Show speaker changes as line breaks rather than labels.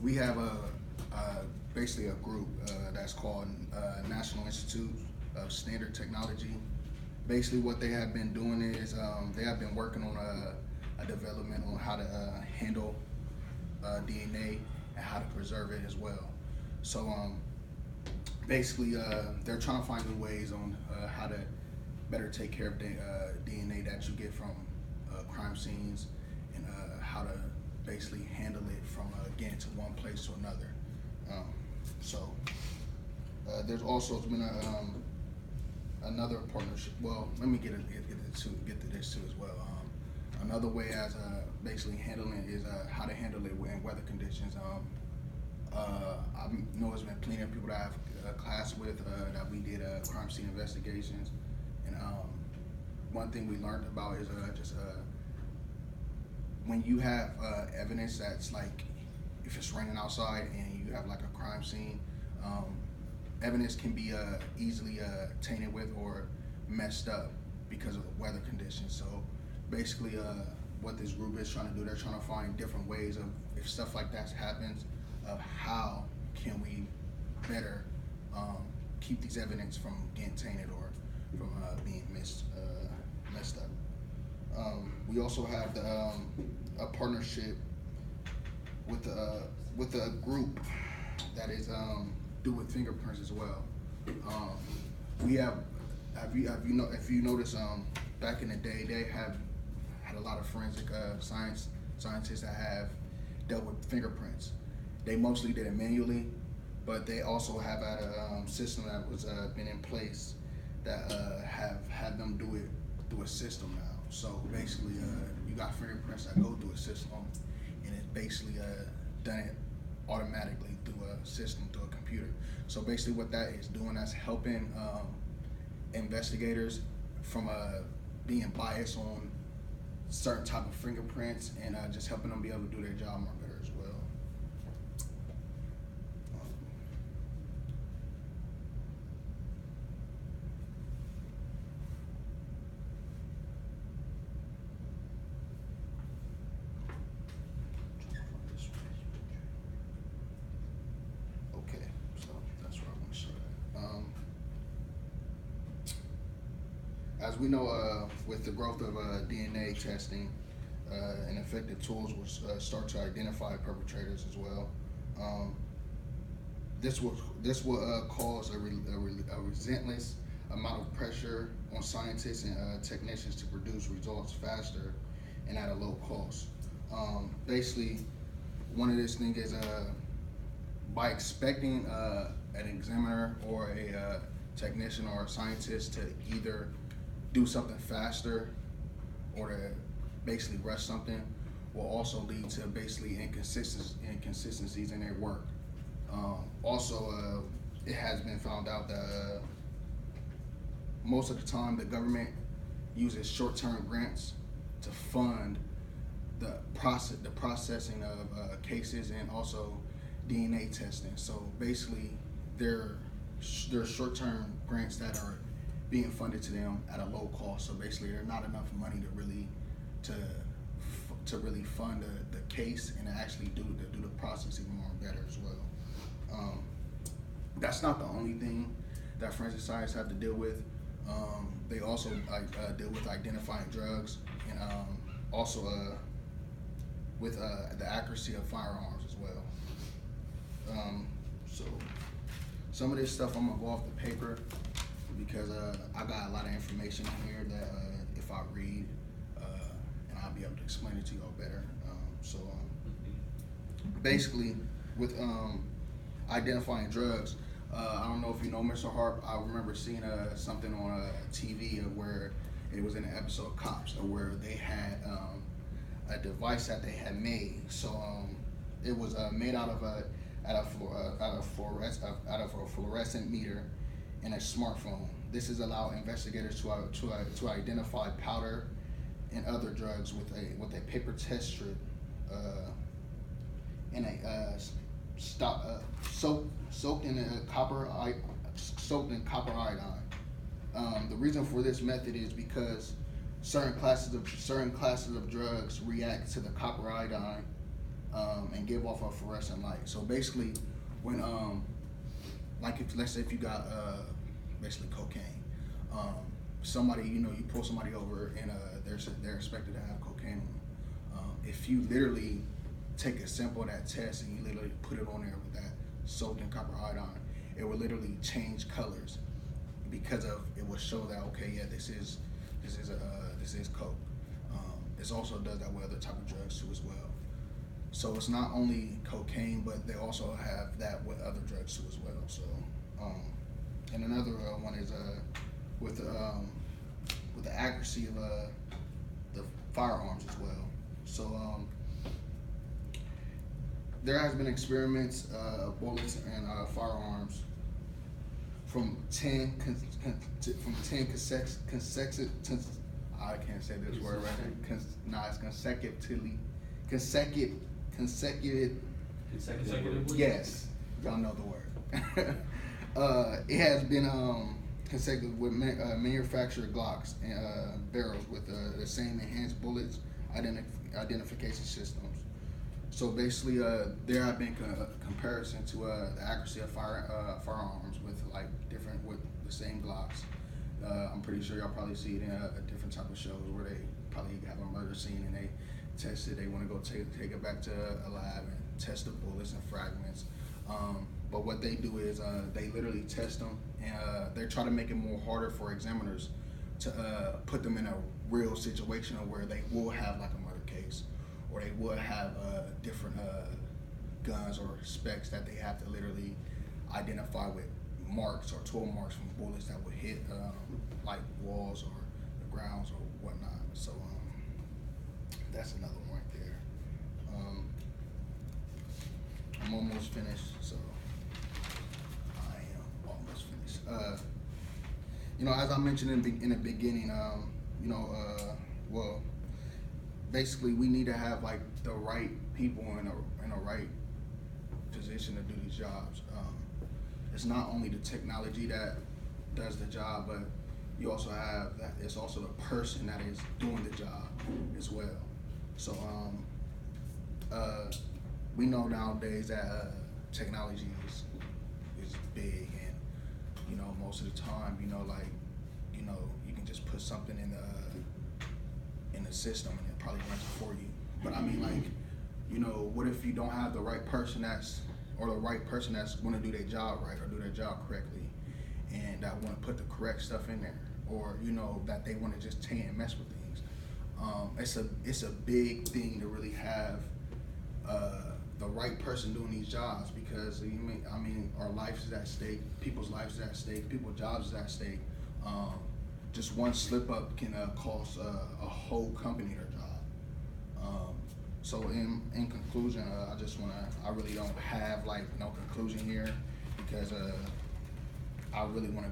We have basically a group that's called National Institute of Standard Technology. Basically, what they have been doing is they have been working on a development on how to handle DNA and how to preserve it as well. So basically, they're trying to find new ways on how to better take care of the DNA that you get from crime scenes and how to basically handle it from getting to one place to another. Um, so there's also been another partnership. Well, let me get to this too as well. Another way as basically handling is how to handle it in weather conditions. I know there's been plenty of people that I've class with that we did crime scene investigations, and one thing we learned about is just when you have evidence that's like if it's raining outside and you have like a crime scene, evidence can be easily tainted with or messed up because of the weather conditions. So basically, what this group is trying to do, they're trying to find different ways of if stuff like that happens, of how can we better keep these evidence from getting tainted or from being messed up. We also have a partnership with a group that is do with fingerprints as well. We have if you notice back in the day they have had a lot of forensic scientists that have dealt with fingerprints. They mostly did it manually, but they also have had a system that was been in place that have had them do it through a system now. So basically, you got fingerprints that go through a system, and it's basically done it automatically through a system, through a computer. So basically, what that is doing, that's helping investigators from being biased on certain type of fingerprints, and just helping them be able to do their job more better as well. Okay, so that's where I want to start at. As we know, with the growth of DNA testing and effective tools will start to identify perpetrators as well. This will cause a relentless amount of pressure on scientists and technicians to produce results faster and at a low cost. Basically, one of these things is by expecting an examiner or a technician or a scientist to either do something faster or to basically rush something will also lead to basically inconsistencies in their work. Also, it has been found out that most of the time the government uses short-term grants to fund the processing of cases and also DNA testing. So basically, there are short-term grants that are being funded to them at a low cost. So basically, there's not enough money to really fund the case and to actually do the process even more better as well. That's not the only thing that forensic scientists have to deal with. They also deal with identifying drugs and also with the accuracy of firearms as well. So some of this stuff I'm gonna go off the paper because I got a lot of information in here that if I read, and I'll be able to explain it to y'all better. Basically, with identifying drugs, I don't know if you know Mr. Harp. I remember seeing something on TV where it was in an episode of Cops, where they had a device that they had made. So it was made out of a fluorescent meter and a smartphone. This has allowed investigators to identify powder and other drugs with a paper test strip and a soaked in copper iodine. The reason for this method is because certain classes of drugs react to the copper iodine and give off a fluorescent light. So basically, when like if let's say if you got basically cocaine, somebody you pull somebody over and they're expected to have cocaine on them. If you literally take a sample of that test and you literally put it on there with that soaked in copper iodine, it will literally change colors because of it will show that okay, yeah, this is coke. It also does that with other type of drugs too as well. So it's not only cocaine, but they also have that with other drugs too as well. So, and another one is with the accuracy of the firearms as well. So there has been experiments of bullets and firearms from 10 consecutive. I can't say this word right now. It's consecutively. Consecutively. Yes, y'all know the word. It has been consecutive with manufactured Glocks and barrels with the same enhanced bullets identification systems. So basically, there have been comparison to the accuracy of firearms with with the same Glocks. I'm pretty sure y'all probably see it in a different type of shows where they probably have a murder scene and they test it. They want to go take it back to a lab and test the bullets and fragments. But what they do is they literally test them and they try to make it more harder for examiners to put them in a real situation where they will have like a murder case or they will have different guns or specs that they have to literally identify with marks or tool marks from bullets that would hit like walls or the grounds or whatnot. So that's another one right there. I'm almost finished, so I am almost finished. As I mentioned in the beginning, well, basically we need to have like the right people in a right position to do these jobs. It's not only the technology that does the job, but you also have that. It's also the person that is doing the job as well. So we know nowadays that technology is big, and most of the time, you can just put something in the system and it probably runs it for you. But I mean, what if you don't have the right person that's going to do their job right or do their job correctly, and that want to put the correct stuff in there, or that they want to just mess with things. It's a big thing to really have the right person doing these jobs, because our life is at stake, people's lives is at stake, people's jobs is at stake. Just one slip up can cost a whole company their job. So in conclusion, I really don't have no conclusion here, because I really want to